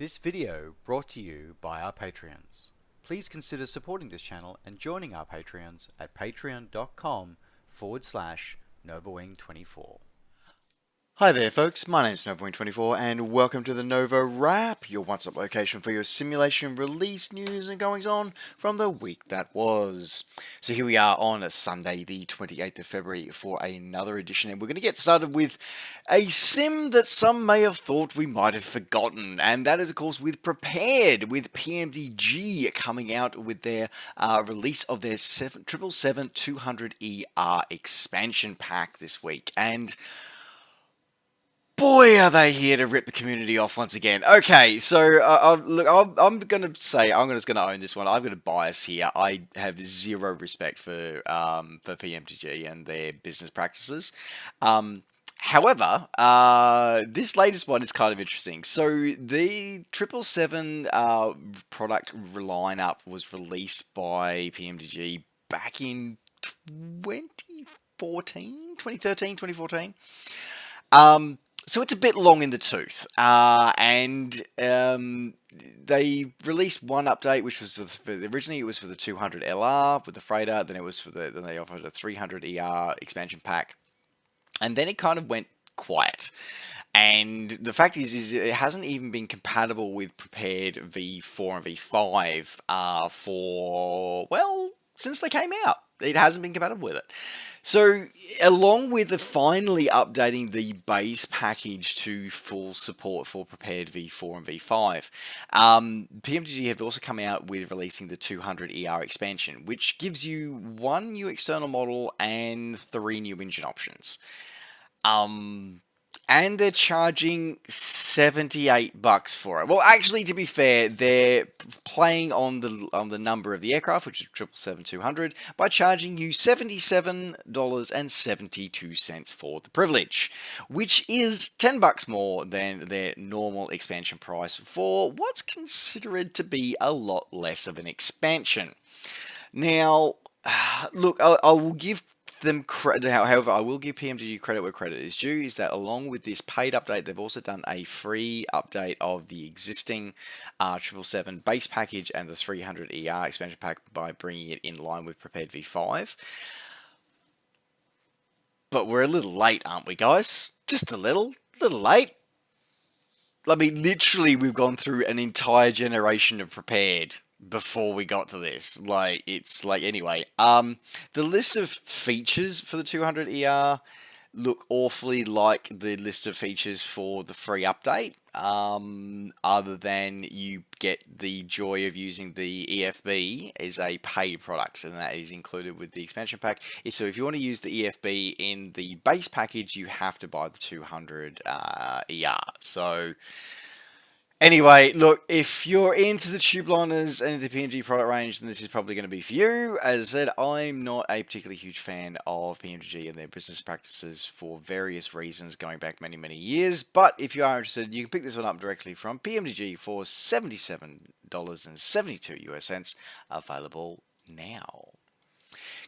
This video brought to you by our Patreons. Please consider supporting this channel and joining our Patreons at patreon.com/NovaWing24. Hi there folks, my name's NovaWing24 and welcome to the NovaWrap, your one-stop location for your simulation release news and goings on from the week that was. So here we are on Sunday the 28th of February for another edition, and we're going to get started with a sim that some may have thought we might have forgotten, and that is of course with Prepared, with PMDG coming out with their release of their 777-200ER expansion pack this week. And boy, are they here to rip the community off once again. Okay, so look, I'm going to say I'm just going to own this one. I've got a bias here. I have zero respect for PMTG and their business practices. However, this latest one is kind of interesting. So the 777 product lineup was released by PMDG back in 2013, 2014. So it's a bit long in the tooth, and they released one update, which was originally it was for the 200LR with the freighter. Then they offered a 300ER expansion pack, and then it kind of went quiet. And the fact is it hasn't even been compatible with Prepared V4 and V5 since they came out. It hasn't been compatible with it. So, along with finally updating the base package to full support for Prepared V4 and V5, PMDG have also come out with releasing the 200ER expansion, which gives you one new external model and 3 new engine options. And they're charging $78 for it. Well, actually, to be fair, they're playing on the number of the aircraft, which is 777-200, by charging you $77.72 for the privilege, which is $10 more than their normal expansion price for what's considered to be a lot less of an expansion. Now, look, I will give them credit. However, I will give PMDG credit where credit is due, is that along with this paid update, they've also done a free update of the existing 777 base package and the 300ER expansion pack by bringing it in line with Prepared V5. But we're a little late, aren't we, guys? Just a little late. I mean, literally, we've gone through an entire generation of Prepared before we got to this. Anyway, the list of features for the 200ER look awfully like the list of features for the free update, other than you get the joy of using the EFB as a paid product, and that is included with the expansion pack. So if you want to use the EFB in the base package, you have to buy the 200ER. So anyway, look, if you're into the tube liners and the PMG product range, then this is probably going to be for you. As I said, I'm not a particularly huge fan of PMG and their business practices for various reasons going back many, many years. But if you are interested, you can pick this one up directly from PMDG for $77.72, available now.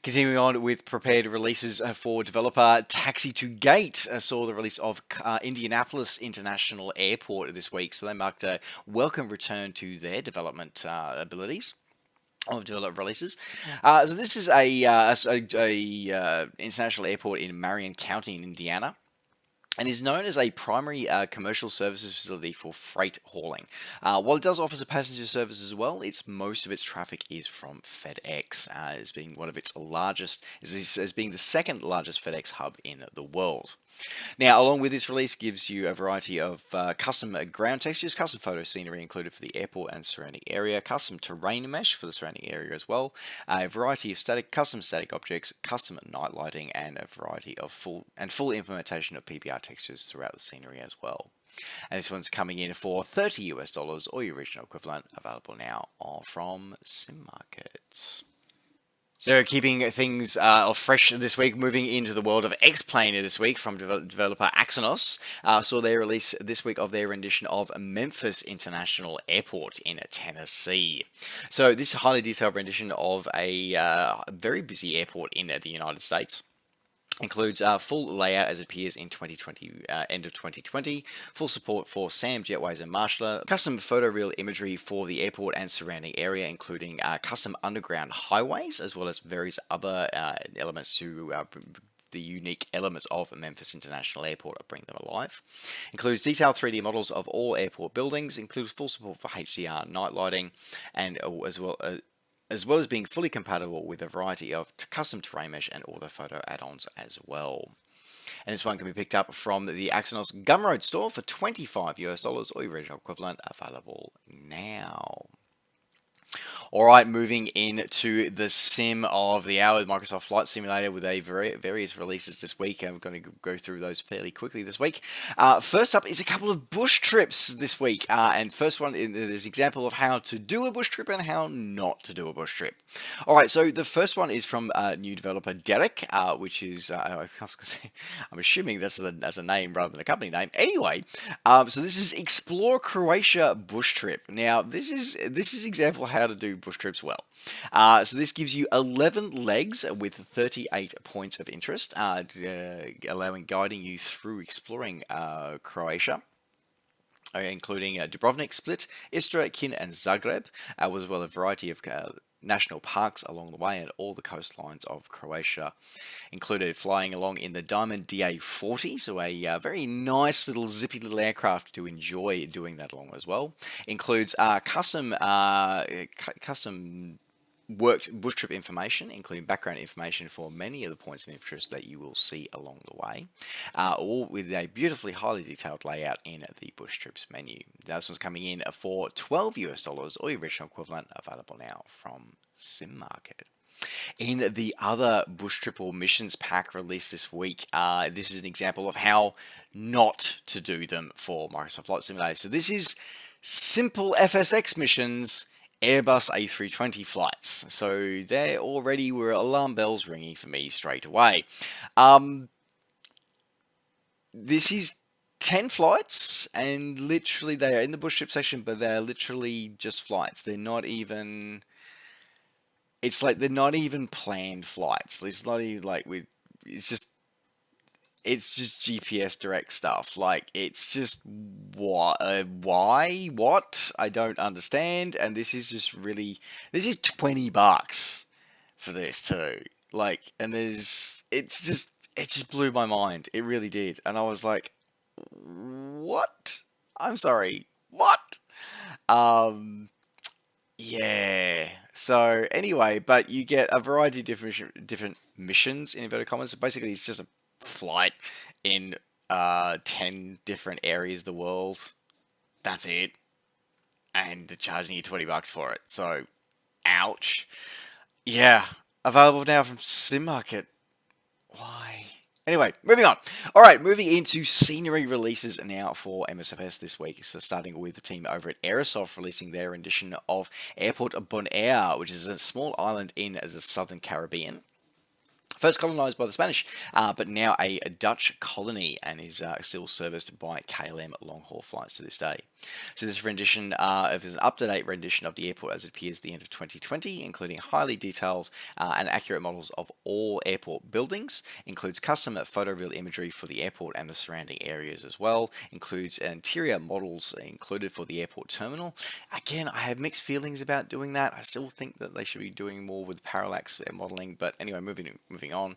Continuing on with Prepared releases for developer, Taxi to Gate saw the release of Indianapolis International Airport this week, so they marked a welcome return to their development abilities of development releases. So this is a international airport in Marion County in Indiana, and is known as a primary commercial services facility for freight hauling. While it does offer a passenger service as well, most of its traffic is from FedEx, as being one of its largest, as being the second largest FedEx hub in the world. Now, along with this release, gives you a variety of custom ground textures, custom photo scenery included for the airport and surrounding area, custom terrain mesh for the surrounding area as well, a variety of custom static objects, custom night lighting, and a variety of full implementation of PBR textures throughout the scenery as well. And this one's coming in for $30 or your original equivalent, available now from Sim Markets. So keeping things fresh this week, moving into the world of X-Planer this week from developer Axonos, saw their release this week of their rendition of Memphis International Airport in Tennessee. So this highly detailed rendition of a very busy airport in the United States. Includes full layout as it appears in 2020, end of 2020, full support for SAM, Jetways, and Marshaller, custom photoreal imagery for the airport and surrounding area, including custom underground highways, as well as various other elements to the unique elements of Memphis International Airport bring them alive. Includes detailed 3D models of all airport buildings, includes full support for HDR night lighting, and as well as being fully compatible with a variety of custom terrain mesh and orthophoto add-ons as well. And this one can be picked up from the Axonos Gumroad store for $25 or your original equivalent, available now. All right, moving into the sim of the hour with Microsoft Flight Simulator with various releases this week. I'm going to go through those fairly quickly this week. First up is a couple of bush trips this week. And first one is an example of how to do a bush trip and how not to do a bush trip. All right, so the first one is from new developer Derek, which is, I was going to say, I'm assuming that's a name rather than a company name. Anyway, so this is Explore Croatia Bush Trip. Now, this is example of how to do bush trips well. So this gives you 11 legs with 38 points of interest, guiding you through exploring Croatia, including Dubrovnik, Split, Istra, Kin, and Zagreb, as well as a variety of national parks along the way and all the coastlines of Croatia. Included flying along in the Diamond DA-40, so a very nice little zippy little aircraft to enjoy doing that along as well. Includes custom worked bush trip information, including background information for many of the points of interest that you will see along the way, all with a beautifully highly detailed layout in the bush trips menu. This one's coming in for $12 or your original equivalent, available now from Sim Market. In the other bush trip or missions pack released this week, this is an example of how not to do them for Microsoft Flight Simulator. So this is simple FSX missions, Airbus A320 flights. So there already were alarm bells ringing for me straight away. This is 10 flights, and literally they are in the bush trip section, but they're literally just flights. They're not even... It's like they're not even planned flights. It's not even like it's just GPS direct stuff. Like, it's just why? What? I don't understand. And this is just really, this is $20 for this too. Like, and it just blew my mind. It really did. And I was like, what? I'm sorry. What? Yeah. So anyway, but you get a variety of different missions in inverted commas. So basically, it's just a flight in 10 different areas of the world. That's it. And they're charging you $20 for it. So, ouch. Yeah. Available now from Sim Market. Why? Anyway, moving on. All right, moving into scenery releases now for MSFS this week. So starting with the team over at Aerosoft releasing their edition of Airport Bonaire, which is a small island in the southern Caribbean. First colonized by the Spanish, but now a Dutch colony, and is still serviced by KLM long-haul flights to this day. So this rendition is an up-to-date rendition of the airport as it appears at the end of 2020, including highly detailed and accurate models of all airport buildings, includes custom photoreal imagery for the airport and the surrounding areas as well, includes interior models included for the airport terminal. Again, I have mixed feelings about doing that. I still think that they should be doing more with parallax modeling, but anyway, moving on.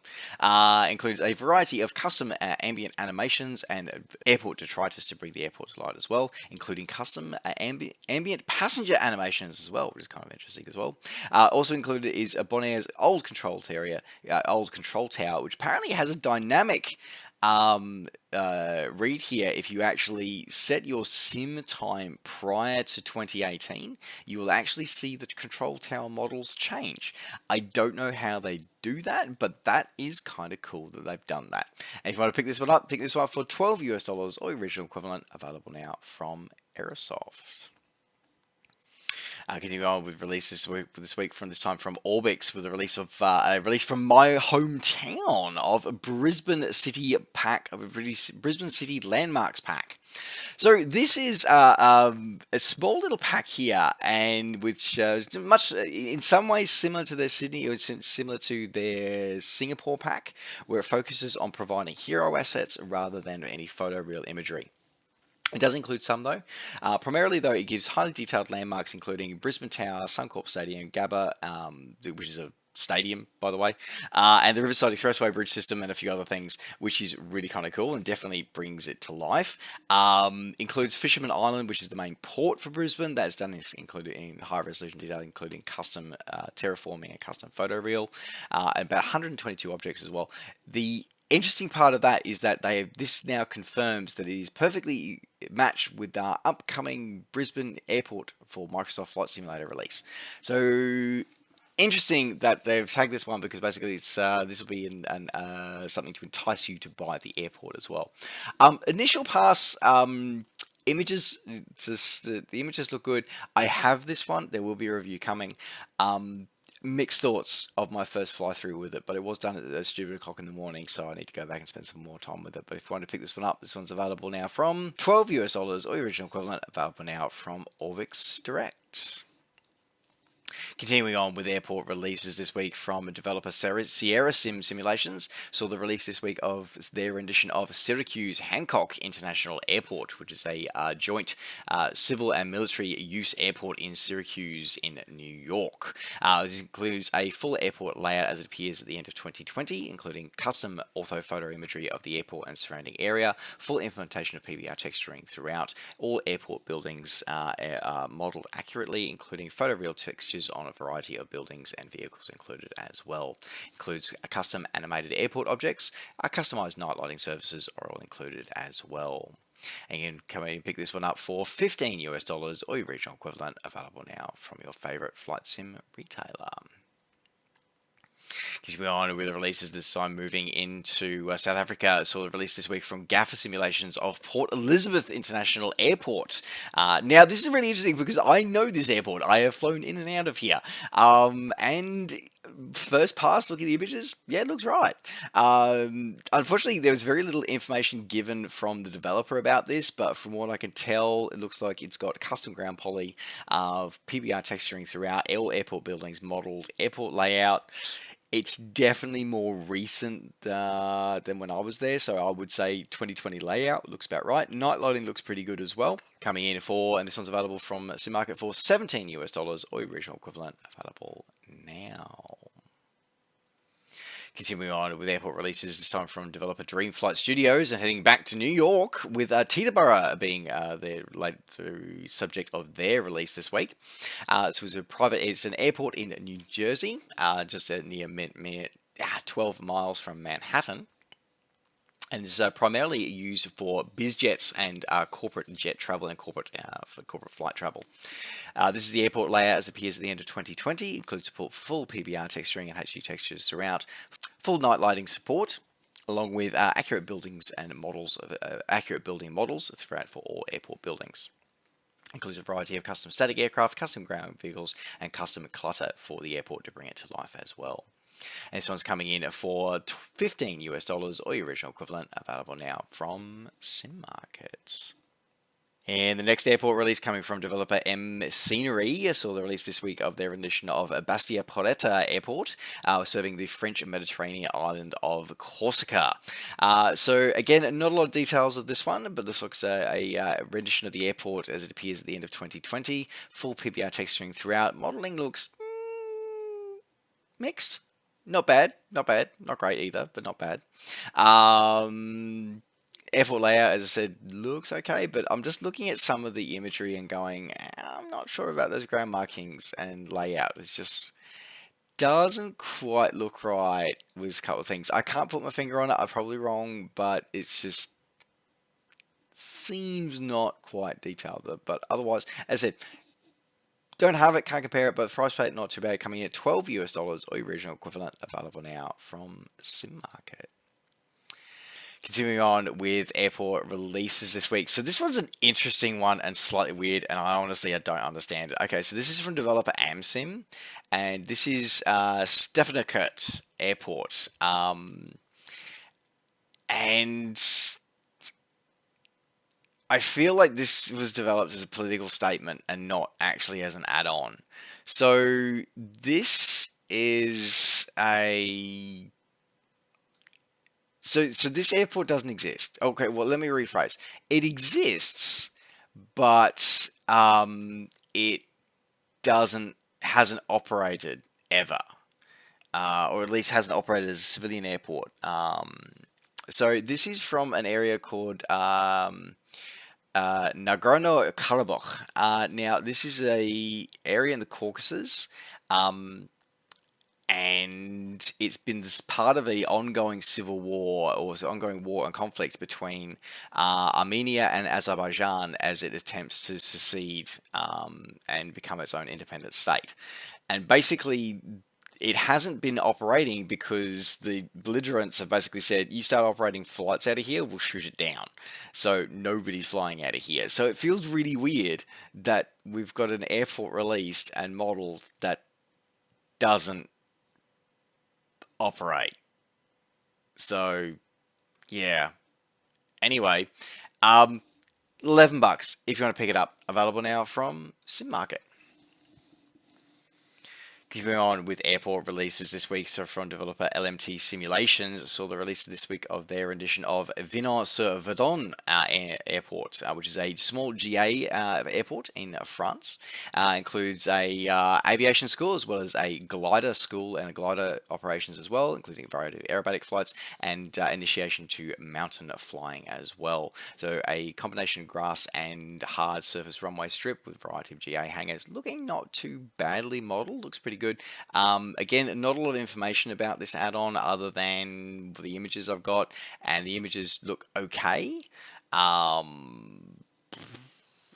Includes a variety of custom ambient animations and airport detritus to bring the airport to light as well, including custom ambient passenger animations as well, which is kind of interesting as well. Also included is Bonaire's old control tower, which apparently has a dynamic read here. If you actually set your sim time prior to 2018, you will actually see the control tower models change. I don't know how they do that, but that is kind of cool that they've done that. And if you want to pick this one up for $12 or original equivalent, available now from Aerosoft. Continuing on with releases this week from this time from Orbix with a release from my hometown of Brisbane City Pack, Brisbane City Landmarks Pack. So this is a small little pack here, and which much in some ways similar to their Sydney, or similar to their Singapore pack, where it focuses on providing hero assets rather than any photoreal imagery. It does include some though. Primarily though, it gives highly detailed landmarks including Brisbane Tower, Suncorp Stadium, Gabba, which is a stadium by the way, and the Riverside Expressway bridge system and a few other things, which is really kind of cool and definitely brings it to life. Includes Fisherman Island, which is the main port for Brisbane. That's done included in high resolution detail, including custom terraforming and custom photoreal, and about 122 objects as well. The interesting part of that is that this now confirms that it is perfectly matched with our upcoming Brisbane Airport for Microsoft Flight Simulator release. So interesting that they've tagged this one, because basically it's this will be something to entice you to buy the airport as well. Initial pass images, the images look good. I have this one. There will be a review coming. Mixed thoughts of my first fly through with it, but it was done at a stupid o'clock in the morning, so I need to go back and spend some more time with it. But if you want to pick this one up, this one's available now from $12 or your original equivalent, available now from Orvix Direct. Continuing on with airport releases this week from developer Sierra Simulations, saw the release this week of their rendition of Syracuse Hancock International Airport, which is a joint civil and military use airport in Syracuse in New York. This includes a full airport layout as it appears at the end of 2020, including custom orthophoto imagery of the airport and surrounding area, full implementation of PBR texturing throughout. All airport buildings are modeled accurately, including photoreal textures on a variety of buildings and vehicles included as well. Includes custom animated airport objects, customized night lighting services are all included as well. And you can come in and pick this one up for $15 or your regional equivalent, available now from your favorite flight sim retailer. Continuing on with the releases, this time moving into South Africa. Saw the release this week from Gaffer Simulations of Port Elizabeth International Airport. Now, this is really interesting because I know this airport. I have flown in and out of here. And first pass, look at the images, yeah, it looks right. Unfortunately, there was very little information given from the developer about this, but from what I can tell, it looks like it's got custom ground poly, PBR texturing throughout, all airport buildings modeled, airport layout. It's definitely more recent than when I was there, so I would say 2020 layout looks about right. Night lighting looks pretty good as well. Coming in for, and this one's available from Sim Market for $17 or your regional equivalent, available now. Continuing on with airport releases, this time from developer Dreamflight Studios, and heading back to New York with Teterboro being the subject of their release this week. So it's an airport in New Jersey, just near 12 miles from Manhattan. And this is primarily used for biz jets and corporate jet travel and corporate flight travel. This is the airport layout as it appears at the end of 2020. Includes support for full PBR texturing and HD textures throughout. Full night lighting support, along with accurate buildings and models, accurate building models throughout for all airport buildings. Includes a variety of custom static aircraft, custom ground vehicles, and custom clutter for the airport to bring it to life as well. And this one's coming in for $15 or your original equivalent, available now from Sim Market. And the next airport release coming from developer M Scenery, saw the release this week of their rendition of Bastia Porretta Airport, serving the French Mediterranean island of Corsica. So again, not a lot of details of this one, but this looks a rendition of the airport as it appears at the end of 2020. Full PBR texturing throughout. Modeling looks mixed. Not bad, not great either, but not bad. Airport layout, as I said, looks okay, but I'm just looking at some of the imagery and going, I'm not sure about those ground markings and layout. It just doesn't quite look right with a couple of things. I can't put my finger on it, I'm probably wrong, but it's just seems not quite detailed. But otherwise, as I said, don't have it, can't compare it, but the price plate not too bad, coming in at $12 or your regional equivalent, available now from Sim Market. Continuing on with airport releases this week. So this one's an interesting one and slightly weird, and I don't understand it. Okay, so this is from developer AmSim, and this is Stefanakert Airport. And I feel like this was developed as a political statement and not actually as an add-on. So this is a so this airport doesn't exist. Okay, well let me rephrase. It exists, but it doesn't hasn't operated ever, or at least hasn't operated as a civilian airport. So this is from an area called Nagorno-Karabakh. Now, this is a area in the Caucasus, um, and it's been this part of a ongoing civil war or ongoing war and conflict between Armenia and Azerbaijan as it attempts to secede and become its own independent state. And basically, it hasn't been operating because the belligerents have basically said, you start operating flights out of here, we'll shoot it down. So nobody's flying out of here. So it feels really weird that we've got an airport released and modeled that doesn't operate. So, yeah. Anyway, $11 if you want to pick it up. Available now from Sim Market. Keeping on with airport releases this week, so from developer LMT Simulations, saw the release this week of their edition of Vinon-sur-Verdon Airport, which is a small GA airport in France. Includes a aviation school as well as a glider school and a glider operations as well, including a variety of aerobatic flights and initiation to mountain flying as well. So a combination of grass and hard surface runway strip with a variety of GA hangars, looking not too badly modeled, looks pretty good. Again, not a lot of information about this add-on other than the images I've got, and the images look okay.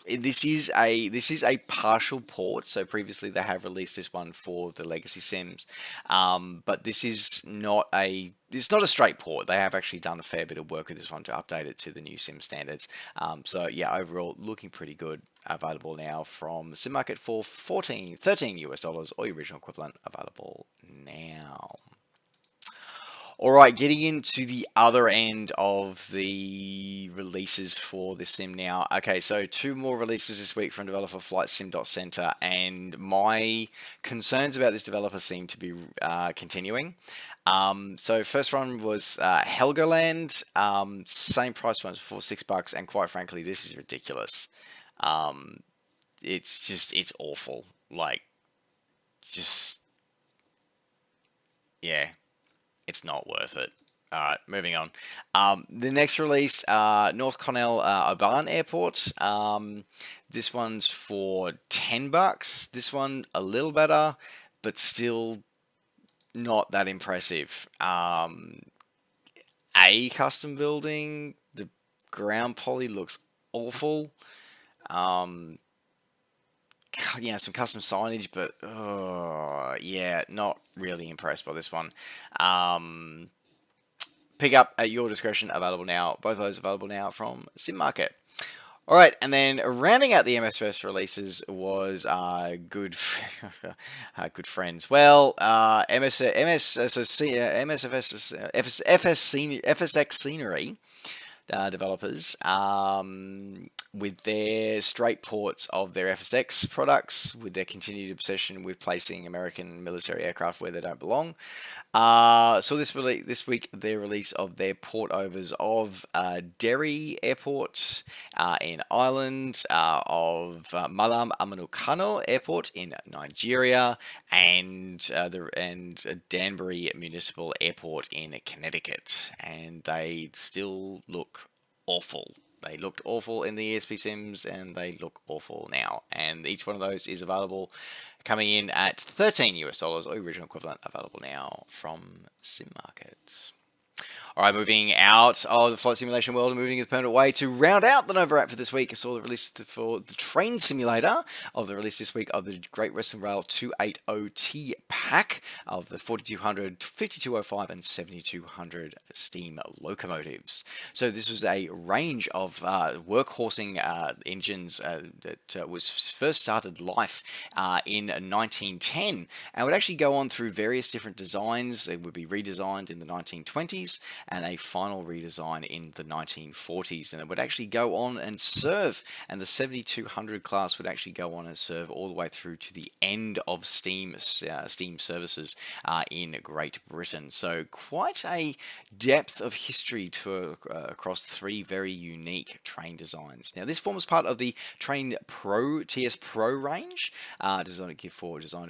This is a partial port. So previously they have released this one for the legacy Sims, but this is not a straight port. They have actually done a fair bit of work with this one to update it to the new Sim standards. So yeah, overall looking pretty good. Available now from Sim Market for $13 US, or your original equivalent. Available now. All right, getting into the other end of the releases for this sim now. Okay, so two more releases this week from developer FlightSim.Center, and my concerns about this developer seem to be continuing. So first one was Helgoland, same price point for $6, and quite frankly, this is ridiculous. It's awful. Like, just, yeah. It's not worth it. Alright, moving on. The next release, North Cornell Oban Airport. This one's for $10. This one a little better, but still not that impressive. A custom building. The ground poly looks awful. Yeah, some custom signage, but yeah, not really impressed by this one. Pick up at your discretion. Available now. Both of those available now from Sim Market. All right, and then rounding out the MSFS releases was good friends. Well, FSX Scenery developers, with their straight ports of their FSX products, with their continued obsession with placing American military aircraft where they don't belong. So this week, their release of their port overs of Derry Airport in Ireland, of Malam Amanukano Airport in Nigeria, and Danbury Municipal Airport in Connecticut, and they still look awful. They looked awful in the ESP Sims, and they look awful now. And each one of those is available, coming in at $13 US, or original equivalent, available now from Sim Markets. All right, moving out of the flight simulation world and moving in a permanent way to round out the NovaWrap for this week. I saw the release for the train simulator of the release this week of the Great Western Rail 280T pack of the 4200, 5205, and 7200 steam locomotives. So this was a range of workhorsing engines that was first started life in 1910 and would actually go on through various different designs. It would be redesigned in the 1920s and a final redesign in the 1940s, and it would actually go on and serve, and the 7200 class would actually go on and serve all the way through to the end of steam services in Great Britain. So quite a depth of history to across three very unique train designs. Now this forms part of the Train Pro TS Pro range, designed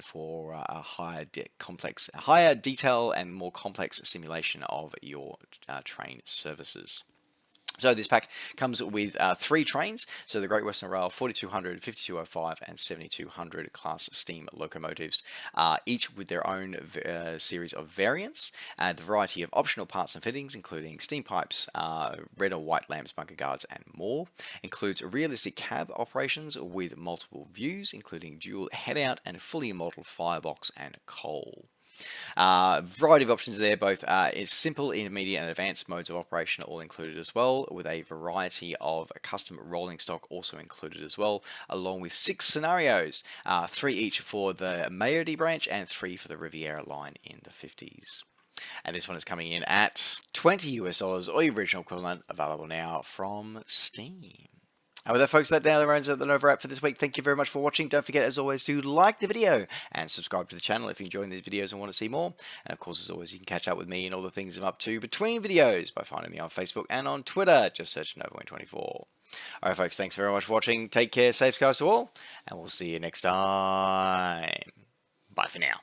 for a higher detail and more complex simulation of your train services. So this pack comes with 3 trains, so the Great Western Rail 4200, 5205 and 7200 class steam locomotives, each with their own series of variants, and a variety of optional parts and fittings including steam pipes, red or white lamps, bunker guards and more. Includes realistic cab operations with multiple views including dual headout and fully modelled firebox and coal. Variety of options there, both simple, intermediate, and advanced modes of operation all included as well, with a variety of custom rolling stock also included as well, along with 6 scenarios, 3 each for the Mayotte branch and 3 for the Riviera line in the 50s. And this one is coming in at $20 US, or the original equivalent, available now from Steam. And with that, folks, that now rounds out the NovaWrap for this week. Thank you very much for watching. Don't forget, as always, to like the video and subscribe to the channel if you're enjoying these videos and want to see more. And of course, as always, you can catch up with me and all the things I'm up to between videos by finding me on Facebook and on Twitter. Just search NovaWrap24. All right, folks, thanks very much for watching. Take care, safe skies to all, and we'll see you next time. Bye for now.